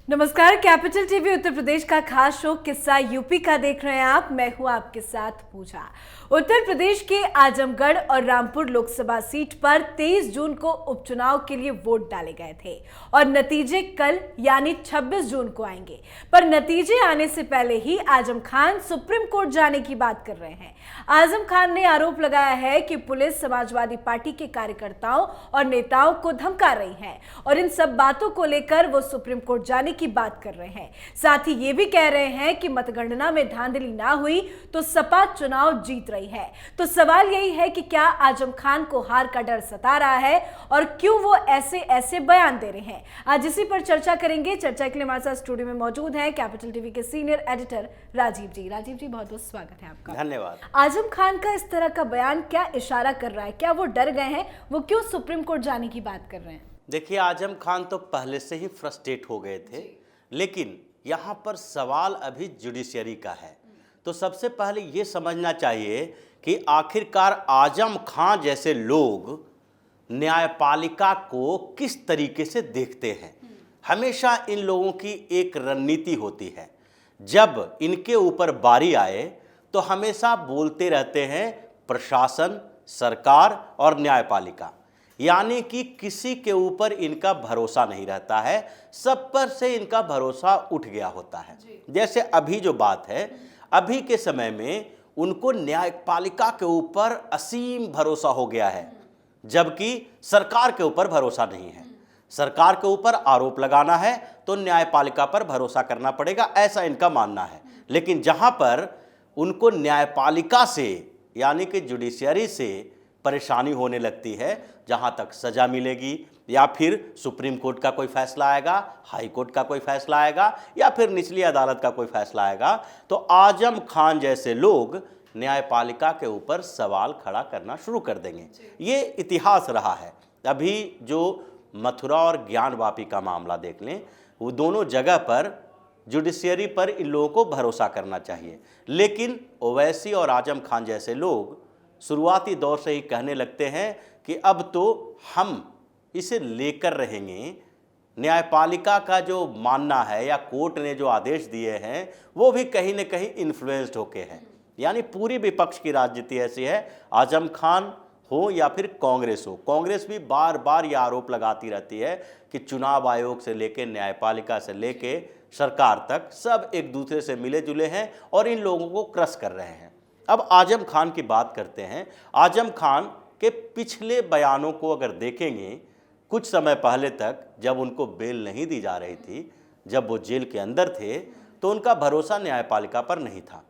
नमस्कार, capital TV Uttar Pradesh का खास शो किस्सा यूपी का देख रहे हैं आप। मैं हूं आपके साथ पूजा। उत्तर प्रदेश के आजमगढ़ और रामपुर लोकसभा सीट पर 23 जून को उपचुनाव के लिए वोट डाले गए थे और नतीजे कल यानी 26 जून को आएंगे। पर नतीजे आने से पहले ही आजम खान सुप्रीम कोर्ट जाने की बात कर रहे हैं। आजम खान ने आरोप लगाया है कि पुलिस समाजवादी पार्टी के कार्यकर्ताओं और नेताओं को धमका रही है और इन सब बातों को लेकर वो सुप्रीम कोर्ट जाने की बात कर रहे हैं। साथ ही ये भी कह रहे हैं कि मतगणना में धांधली ना हुई तो सपा चुनाव जीत रही है। तो सवाल यही है कि क्या आजम खान को हार का डर सता रहा है और क्यों वो ऐसे ऐसे बयान दे रहे हैं। आज इसी पर चर्चा करेंगे। चर्चा के लिए हमारे साथ स्टूडियो में मौजूद हैं कैपिटल टीवी के सीनियर एडिटर राजीव जी। राजीव जी, बहुत बहुत स्वागत है आपका। धन्यवाद। आजम खान का इस तरह का बयान क्या इशारा कर रहा है? क्या वो डर गए हैं? वो क्यों सुप्रीम कोर्ट जाने की बात कर रहे हैं? देखिए, आजम खान तो पहले से ही फ्रस्ट्रेट हो गए थे, लेकिन यहाँ पर सवाल अभी जुडिशरी का है। तो सबसे पहले ये समझना चाहिए कि आखिरकार आजम खान जैसे लोग न्यायपालिका को किस तरीके से देखते हैं। हमेशा इन लोगों की एक रणनीति होती है, जब इनके ऊपर बारी आए तो हमेशा बोलते रहते हैं प्रशासन, सरकार और न्यायपालिका, यानी कि किसी के ऊपर इनका भरोसा नहीं रहता है, सब पर से इनका भरोसा उठ गया होता है। जैसे अभी जो बात है, अभी के समय में उनको न्यायपालिका के ऊपर असीम भरोसा हो गया है, जबकि सरकार के ऊपर भरोसा नहीं है। सरकार के ऊपर आरोप लगाना है तो न्यायपालिका पर भरोसा करना पड़ेगा, ऐसा इनका मानना है। लेकिन जहां पर उनको न्यायपालिका से यानी कि जुडिशरी से परेशानी होने लगती है, जहां तक सजा मिलेगी या फिर सुप्रीम कोर्ट का कोई फैसला आएगा, हाई कोर्ट का कोई फैसला आएगा या फिर निचली अदालत का कोई फैसला आएगा, तो आजम खान जैसे लोग न्यायपालिका के ऊपर सवाल खड़ा करना शुरू कर देंगे। ये इतिहास रहा है। अभी जो मथुरा और ज्ञानवापी का मामला देख लें, वो दोनों जगह पर जुडिशरी पर इन लोगों को भरोसा करना चाहिए। लेकिन ओवैसी और आजम खान जैसे लोग शुरुआती दौर से ही कहने लगते हैं कि अब तो हम इसे लेकर रहेंगे। न्यायपालिका का जो मानना है या कोर्ट ने जो आदेश दिए हैं वो भी कहीं न कहीं इन्फ्लुएंस्ड होके हैं। यानी पूरी विपक्ष की राजनीति ऐसी है, आजम खान हो या फिर कांग्रेस हो, कांग्रेस भी बार बार यह आरोप लगाती रहती है कि चुनाव आयोग से लेके न्यायपालिका से लेके सरकार तक सब एक दूसरे से मिले जुले हैं और इन लोगों को क्रश कर रहे हैं। अब आजम खान की बात करते हैं। आजम खान के पिछले बयानों को अगर देखेंगे, कुछ समय पहले तक जब उनको बेल नहीं दी जा रही थी, जब वो जेल के अंदर थे, तो उनका भरोसा न्यायपालिका पर नहीं था।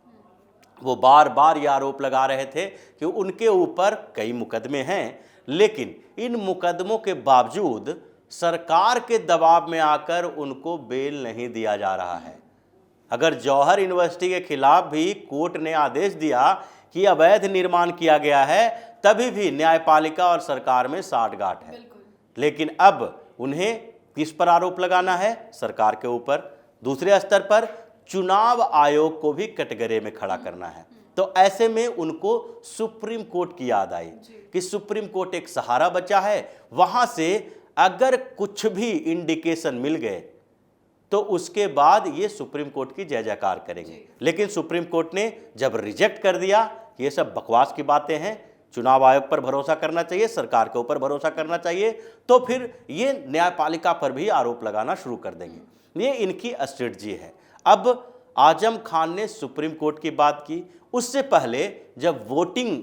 वो बार बार ये आरोप लगा रहे थे कि उनके ऊपर कई मुकदमे हैं, लेकिन इन मुकदमों के बावजूद सरकार के दबाव में आकर उनको बेल नहीं दिया जा रहा है। अगर जौहर यूनिवर्सिटी के खिलाफ भी कोर्ट ने आदेश दिया कि अवैध निर्माण किया गया है, तभी भी न्यायपालिका और सरकार में साठगांठ है। लेकिन अब उन्हें किस पर आरोप लगाना है? सरकार के ऊपर। दूसरे स्तर पर चुनाव आयोग को भी कटघरे में खड़ा करना है। तो ऐसे में उनको सुप्रीम कोर्ट की याद आई कि सुप्रीम कोर्ट एक सहारा बचा है, वहां से अगर कुछ भी इंडिकेशन मिल गए तो उसके बाद ये सुप्रीम कोर्ट की जय जयकार करेंगे। लेकिन सुप्रीम कोर्ट ने जब रिजेक्ट कर दिया कि ये सब बकवास की बातें हैं, चुनाव आयोग पर भरोसा करना चाहिए, सरकार के ऊपर भरोसा करना चाहिए, तो फिर ये न्यायपालिका पर भी आरोप लगाना शुरू कर देंगे। ये इनकी स्ट्रेटजी है। अब आजम खान ने सुप्रीम कोर्ट की बात की। उससे पहले जब वोटिंग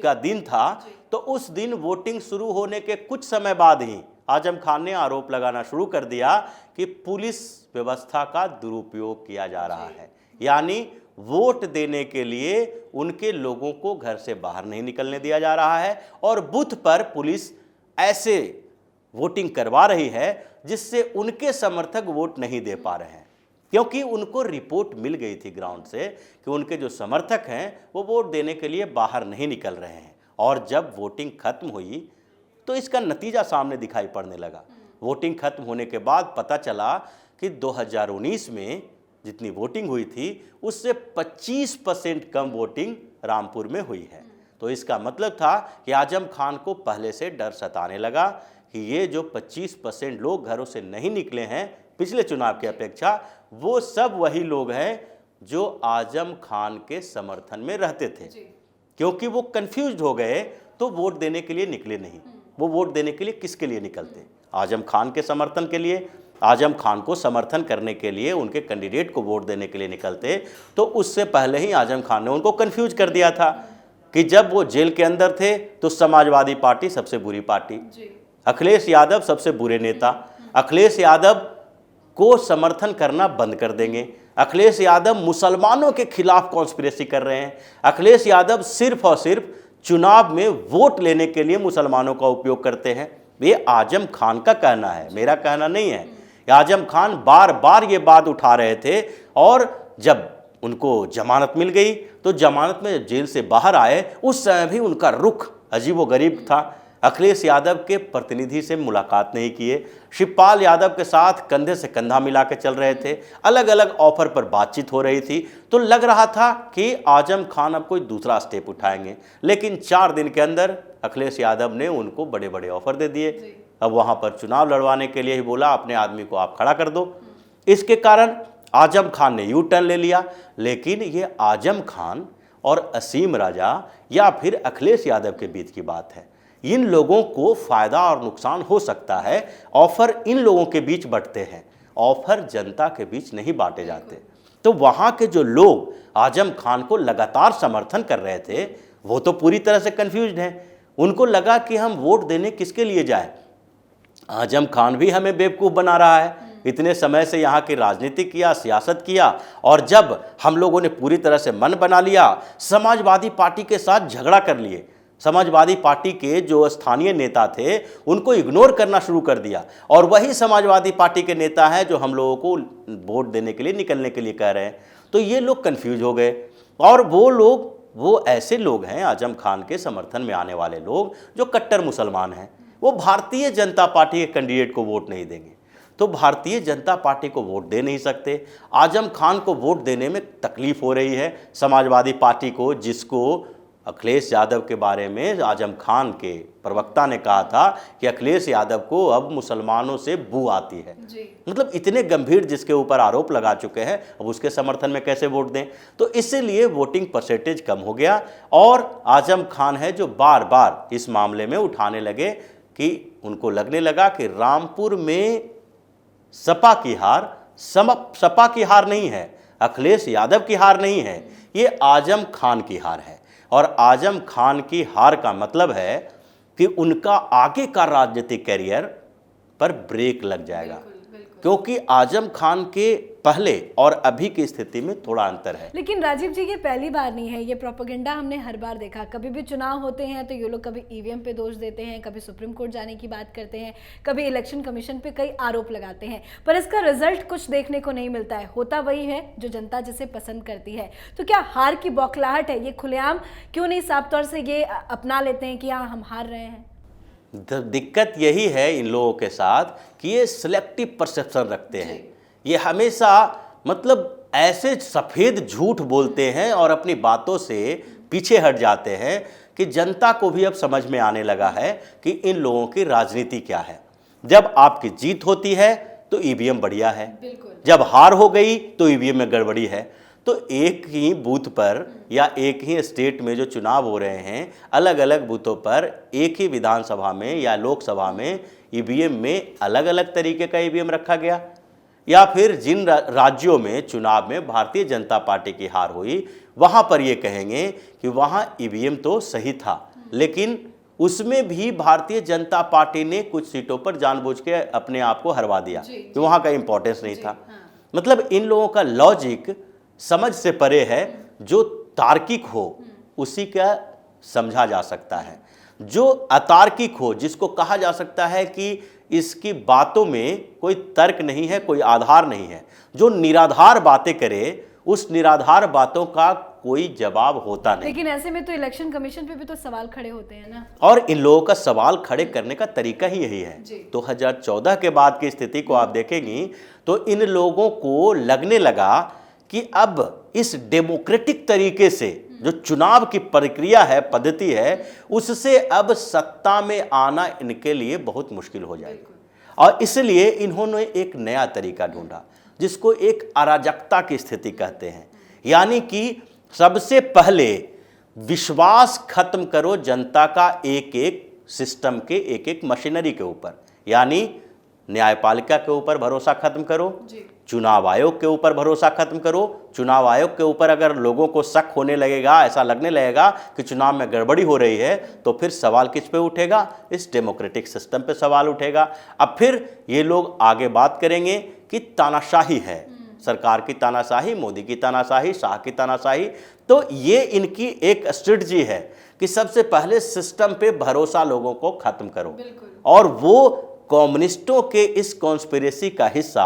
का दिन था, तो उस दिन वोटिंग शुरू होने के कुछ समय बाद ही आजम खान ने आरोप लगाना शुरू कर दिया कि पुलिस व्यवस्था का दुरुपयोग किया जा रहा है। यानी वोट देने के लिए उनके लोगों को घर से बाहर नहीं निकलने दिया जा रहा है और बूथ पर पुलिस ऐसे वोटिंग करवा रही है जिससे उनके समर्थक वोट नहीं दे पा रहे हैं, क्योंकि उनको रिपोर्ट मिल गई थी ग्राउंड से कि उनके जो समर्थक हैं वो वोट देने के लिए बाहर नहीं निकल रहे हैं। और जब वोटिंग खत्म हुई तो इसका नतीजा सामने दिखाई पड़ने लगा। वोटिंग खत्म होने के बाद पता चला कि 2019 में जितनी वोटिंग हुई थी उससे 25% कम वोटिंग रामपुर में हुई है। तो इसका मतलब था कि आजम खान को पहले से डर सताने लगा कि ये जो 25% लोग घरों से नहीं निकले हैं, पिछले चुनाव की अपेक्षा, वो सब वही लोग हैं जो आजम खान के समर्थन में रहते थे। क्योंकि वो कंफ्यूज हो गए तो वोट देने के लिए निकले नहीं। वो वोट देने के लिए किसके लिए निकलते? आजम खान के समर्थन के लिए, आजम खान को समर्थन करने के लिए, उनके कैंडिडेट को वोट देने के लिए निकलते। तो उससे पहले ही आजम खान ने उनको कंफ्यूज कर दिया था कि जब वो जेल के अंदर थे तो समाजवादी पार्टी सबसे बुरी पार्टी, अखिलेश यादव सबसे बुरे नेता, अखिलेश यादव को समर्थन करना बंद कर देंगे, अखिलेश यादव मुसलमानों के खिलाफ कॉन्स्पिरेसी कर रहे हैं, अखिलेश यादव सिर्फ और सिर्फ चुनाव में वोट लेने के लिए मुसलमानों का उपयोग करते हैं। ये आजम खान का कहना है, मेरा कहना नहीं है। आजम खान बार बार ये बात उठा रहे थे और जब उनको जमानत मिल गई तो जमानत में जेल से बाहर आए उस समय भी उनका रुख अजीबोगरीब था। अखिलेश यादव के प्रतिनिधि से मुलाकात नहीं किए, शिवपाल यादव के साथ कंधे से कंधा मिला के चल रहे थे, अलग अलग ऑफर पर बातचीत हो रही थी। तो लग रहा था कि आजम खान अब कोई दूसरा स्टेप उठाएंगे, लेकिन 4 दिन के अंदर अखिलेश यादव ने उनको बड़े बड़े ऑफर दे दिए। अब वहाँ पर चुनाव लड़वाने के लिए ही बोला अपने आदमी को आप खड़ा कर दो। इसके कारण आजम खान ने यू टर्न ले लिया। लेकिन ये आजम खान और असीम राजा या फिर अखिलेश यादव के बीच की बात है। इन लोगों को फायदा और नुकसान हो सकता है। ऑफर इन लोगों के बीच बंटते हैं, ऑफर जनता के बीच नहीं बांटे जाते। तो वहाँ के जो लोग आजम खान को लगातार समर्थन कर रहे थे वो तो पूरी तरह से कंफ्यूज्ड हैं। उनको लगा कि हम वोट देने किसके लिए जाए, आजम खान भी हमें बेवकूफ़ बना रहा है। इतने समय से यहाँ की राजनीति किया, सियासत किया, और जब हम लोगों ने पूरी तरह से मन बना लिया, समाजवादी पार्टी के साथ झगड़ा कर लिए, समाजवादी पार्टी के जो स्थानीय नेता थे उनको इग्नोर करना शुरू कर दिया, और वही समाजवादी पार्टी के नेता हैं जो हम लोगों को वोट देने के लिए निकलने के लिए कह रहे हैं। तो ये लोग कंफ्यूज हो गए। और वो ऐसे लोग हैं, आजम खान के समर्थन में आने वाले लोग जो कट्टर मुसलमान हैं, वो भारतीय जनता पार्टी के कैंडिडेट को वोट नहीं देंगे। तो भारतीय जनता पार्टी को वोट दे नहीं सकते। आजम खान को वोट देने में तकलीफ हो रही है समाजवादी पार्टी को, जिसको अखिलेश यादव के बारे में आजम खान के प्रवक्ता ने कहा था कि अखिलेश यादव को अब मुसलमानों से बू आती है। मतलब इतने गंभीर जिसके ऊपर आरोप लगा चुके हैं, अब उसके समर्थन में कैसे वोट दें। तो इसीलिए वोटिंग परसेंटेज कम हो गया। और आजम खान है जो बार बार इस मामले में उठाने लगे कि उनको लगने लगा कि रामपुर में सपा की हार नहीं है, अखिलेश यादव की हार नहीं है, ये आजम खान की हार है। और आजम खान की हार का मतलब है कि उनका आगे का राजनीतिक कैरियर पर ब्रेक लग जाएगा। क्योंकि आजम खान के पहले और अभी की स्थिति में थोड़ा अंतर है। लेकिन राजीव जी, ये पहली बार नहीं है, ये प्रोपेगेंडा हमने हर बार देखा। कभी भी चुनाव होते हैं तो ये लोग कभी ईवीएम पे दोष देते हैं, कभी सुप्रीम कोर्ट जाने की बात करते हैं, कभी इलेक्शन कमीशन पे कई आरोप लगाते हैं, पर इसका रिजल्ट कुछ देखने को नहीं मिलता है। होता वही है जो जनता जिसे पसंद करती है। तो क्या हार की बौखलाहट है, ये खुलेआम क्यों नहीं साफ तौर से ये अपना लेते हैं कि हाँ हम हार रहे हैं? दिक्कत यही है इन लोगों के साथ कि ये सिलेक्टिव परसेप्शन रखते हैं। ये हमेशा मतलब ऐसे सफ़ेद झूठ बोलते हैं और अपनी बातों से पीछे हट जाते हैं कि जनता को भी अब समझ में आने लगा है कि इन लोगों की राजनीति क्या है। जब आपकी जीत होती है तो ईवीएम बढ़िया है, जब हार हो गई तो ईवीएम में गड़बड़ी है। तो एक ही बूथ पर या एक ही स्टेट में जो चुनाव हो रहे हैं, अलग अलग बूथों पर एक ही विधानसभा में या लोकसभा में ईवीएम में अलग अलग तरीके का ईवीएम रखा गया। या फिर जिन राज्यों में चुनाव में भारतीय जनता पार्टी की हार हुई, वहाँ पर ये कहेंगे कि वहाँ ईवीएम तो सही था, लेकिन उसमें भी भारतीय जनता पार्टी ने कुछ सीटों पर जानबूझ के अपने आप को हरवा दिया कि वहाँ का इम्पोर्टेंस नहीं था। मतलब इन लोगों का लॉजिक समझ से परे है। जो तार्किक हो उसी का समझा जा सकता है, जो अतार्किक हो, जिसको कहा जा सकता है कि इसकी बातों में कोई तर्क नहीं है, कोई आधार नहीं है, जो निराधार बातें करे, उस निराधार बातों का कोई जवाब होता नहीं। लेकिन ऐसे में तो इलेक्शन कमीशन पे भी तो सवाल खड़े होते हैं ना। और इन लोगों का सवाल खड़े करने का तरीका ही यही है। 2014 के बाद की स्थिति को आप देखेंगी तो इन लोगों को लगने लगा कि अब इस डेमोक्रेटिक तरीके से जो चुनाव की प्रक्रिया है, पद्धति है, उससे अब सत्ता में आना इनके लिए बहुत मुश्किल हो जाएगी। और इसलिए इन्होंने एक नया तरीका ढूंढा जिसको एक अराजकता की स्थिति कहते हैं। यानी कि सबसे पहले विश्वास खत्म करो जनता का एक एक सिस्टम के, एक एक मशीनरी के ऊपर। यानी न्यायपालिका के ऊपर भरोसा खत्म करो, चुनाव आयोग के ऊपर भरोसा खत्म करो। चुनाव आयोग के ऊपर अगर लोगों को शक होने लगेगा, ऐसा लगने लगेगा कि चुनाव में गड़बड़ी हो रही है, तो फिर सवाल किस पे उठेगा? इस डेमोक्रेटिक सिस्टम पे सवाल उठेगा। अब फिर ये लोग आगे बात करेंगे कि तानाशाही है, सरकार की तानाशाही, मोदी की तानाशाही, शाह की तानाशाही। तो ये इनकी एक स्ट्रेटजी है कि सबसे पहले सिस्टम पे भरोसा लोगों को खत्म करो। और वो कम्युनिस्टों के इस कॉन्स्पिरेसी का हिस्सा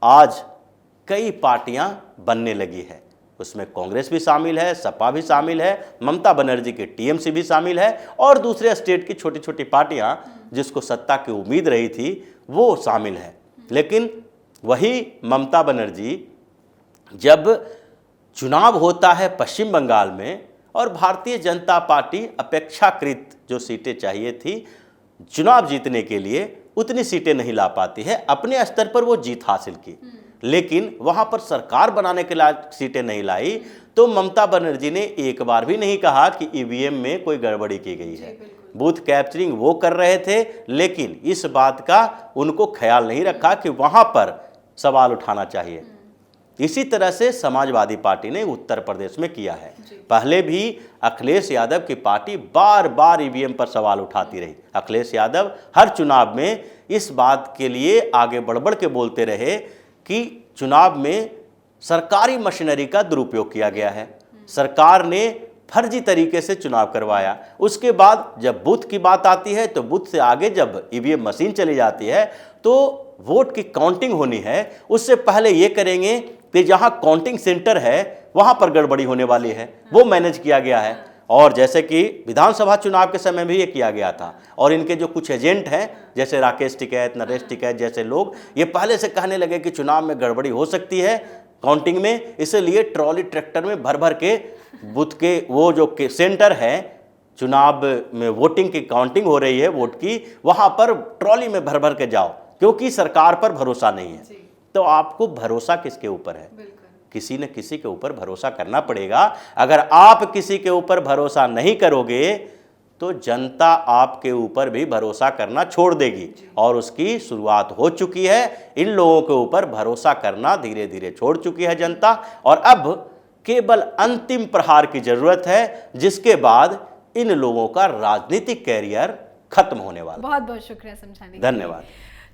आज कई पार्टियां बनने लगी है। उसमें कांग्रेस भी शामिल है, सपा भी शामिल है, ममता बनर्जी की टीएमसी भी शामिल है, और दूसरे स्टेट की छोटी छोटी पार्टियां जिसको सत्ता की उम्मीद रही थी वो शामिल है। लेकिन वही ममता बनर्जी, जब चुनाव होता है पश्चिम बंगाल में और भारतीय जनता पार्टी अपेक्षाकृत जो सीटें चाहिए थी चुनाव जीतने के लिए उतनी सीटें नहीं ला पाती है, अपने स्तर पर वो जीत हासिल की, लेकिन वहां पर सरकार बनाने के लिए सीटें नहीं लाई। तो ममता बनर्जी ने एक बार भी नहीं कहा कि ईवीएम में कोई गड़बड़ी की गई है। बूथ कैप्चरिंग वो कर रहे थे, लेकिन इस बात का उनको ख्याल नहीं रखा कि वहां पर सवाल उठाना चाहिए। इसी तरह से समाजवादी पार्टी ने उत्तर प्रदेश में किया है। पहले भी अखिलेश यादव की पार्टी बार बार ईवीएम पर सवाल उठाती रही। अखिलेश यादव हर चुनाव में इस बात के लिए आगे बढ़ बढ़ के बोलते रहे कि चुनाव में सरकारी मशीनरी का दुरुपयोग किया गया है, सरकार ने फर्जी तरीके से चुनाव करवाया। उसके बाद जब बूथ की बात आती है तो बूथ से आगे जब ईवीएम मशीन चली जाती है तो वोट की काउंटिंग होनी है, उससे पहले ये करेंगे कि जहां काउंटिंग सेंटर है वहां पर गड़बड़ी होने वाली है, वो मैनेज किया गया है। और जैसे कि विधानसभा चुनाव के समय भी ये किया गया था। और इनके जो कुछ एजेंट हैं जैसे राकेश टिकैत, नरेश टिकैत जैसे लोग, ये पहले से कहने लगे कि चुनाव में गड़बड़ी हो सकती है काउंटिंग में, इसलिए ट्रॉली ट्रैक्टर में भर भर के बूथ के वो जो सेंटर है चुनाव में वोटिंग की काउंटिंग हो रही है वोट की, वहां पर ट्रॉली में भर भर के जाओ, क्योंकि सरकार पर भरोसा नहीं है। तो आपको भरोसा किसके ऊपर है? किसी न किसी के ऊपर भरोसा करना पड़ेगा। अगर आप किसी के ऊपर भरोसा नहीं करोगे तो जनता आपके ऊपर भी भरोसा करना छोड़ देगी, और उसकी शुरुआत हो चुकी है। इन लोगों के ऊपर भरोसा करना धीरे धीरे छोड़ चुकी है जनता, और अब केवल अंतिम प्रहार की जरूरत है, जिसके बाद इन लोगों का राजनीतिक कैरियर खत्म होने वाला। बहुत बहुत शुक्रिया समझाने के लिए। धन्यवाद।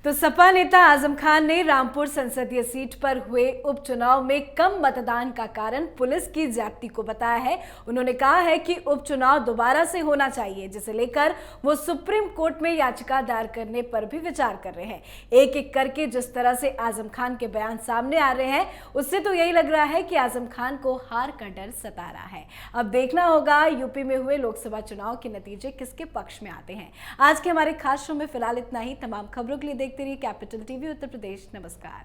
तो सपा नेता आजम खान ने रामपुर संसदीय सीट पर हुए उपचुनाव में कम मतदान का कारण पुलिस की ज्यादती को बताया है। उन्होंने कहा है कि उपचुनाव दोबारा से होना चाहिए, जिसे लेकर वो सुप्रीम कोर्ट में याचिका दायर करने पर भी विचार कर रहे हैं। एक एक करके जिस तरह से आजम खान के बयान सामने आ रहे हैं, उससे तो यही लग रहा है कि आजम खान को हार का डर सता रहा है। अब देखना होगा यूपी में हुए लोकसभा चुनाव के नतीजे किसके पक्ष में आते हैं। आज के हमारे खास शो में फिलहाल इतना ही। तमाम खबरों के लिए देखते रहिए कैपिटल टीवी उत्तर प्रदेश। नमस्कार।